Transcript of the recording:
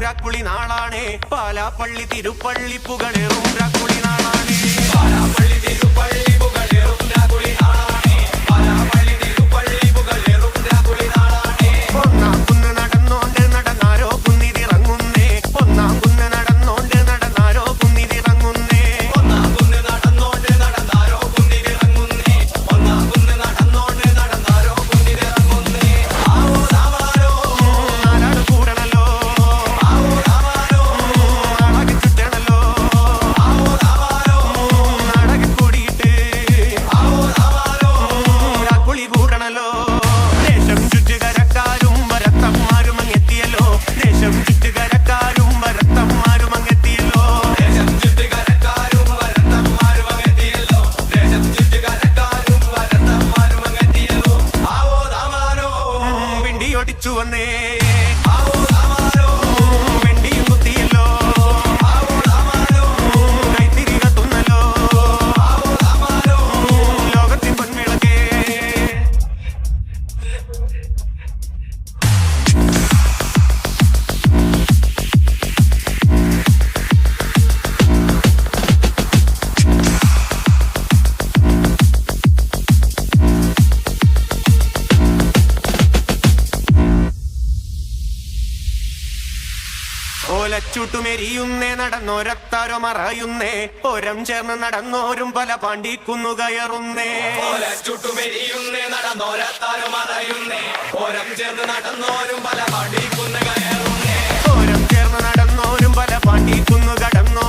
രാക്കുളി നാളാണേ പാലാപ്പള്ളി തിരുപ്പള്ളി പുകളേറും രാക്കുളി നാളാണേ പാലാപ്പള്ളി തിരുപ്പള്ളി പുകളേറും രാക്കുളി നാളാണേ പാലാപ്പള്ളി തിരുപ്പള്ളി പുകളേറും രാക്കുളി നാളാണേ ഒന്നാം കുന്ന് നടന്നോണ്ട് നടന്നാരോ കുന്നിതിറങ്ങുന്നേ ഒന്നാം കുന്ന് നടന്നോണ്ട് നടന്നാരോ കുന്നിതിറങ്ങുന്നേ ഒന്നാം കുന്ന് നടന്നോണ്ട് നടന്നാരോ കുന്നിതിറങ്ങുന്നേ ഒന്നാം കുന്ന് നടന്നോണ്ട് നടന്നാരോ കുന്നിതിറങ്ങുന്നേ ആവോ രാമാരോ ആരാട് കൂടണല്ലോ ആവോ രാമാരോ നാടക ചുറ്റണല്ലോ ആവോ രാമാരോ നാടക കൂടിയിട്ട് ആവോ രാമാരോ രാക്കുളി കൂടണല്ലോ ദേശം ചുറ്റുകരക്കാരും വരത്തന്മാരും അങ്ങെത്തിയല്ലോ ദേശം ചുറ്റുകരക്കാരും വരത്തന്മാരും അങ്ങെത്തിയല്ലോ ദേശം ചുറ്റുകരക്കാരും വരത്തന്മാരും അങ്ങെത്തിയല്ലോ ദേശം ചുറ്റുകരക്കാരും വരത്തന്മാരും അങ്ങെത്തിയല്ലോ ആവോ രാമാരോ പിണ്ടിയൊടിച്ചു വന്നേ ആവോ രാമാരോ വെണ്ടിയും കുത്തിയല്ലോ ആവോ രാമാരോ കൈത്തിരി കത്തുന്നല്ലോ ആവോ രാമാരോ ലോകത്തിൻ പൊൻവിളക്കേ ഓലച്ചൂട്ടുമെരിയുന്നേ നടന്നോരത്താരോ മറയുന്നേ ഓരം ചേർന്ന് നടന്നോരും പല പാണ്ടിക്കുന്നു കയറുന്നേ ഓലച്ചൂട്ടുമെരിയുന്നേ നടന്നോരത്താരോ മറയുന്നേ ഓരം ചേർന്ന് നടന്നോരും പല പാണ്ടിക്കുന്നു കയറുന്നേ ഓരം ചേർന്ന് നടന്നോരും പല പാണ്ടിക്കുന്നു കടന്നോ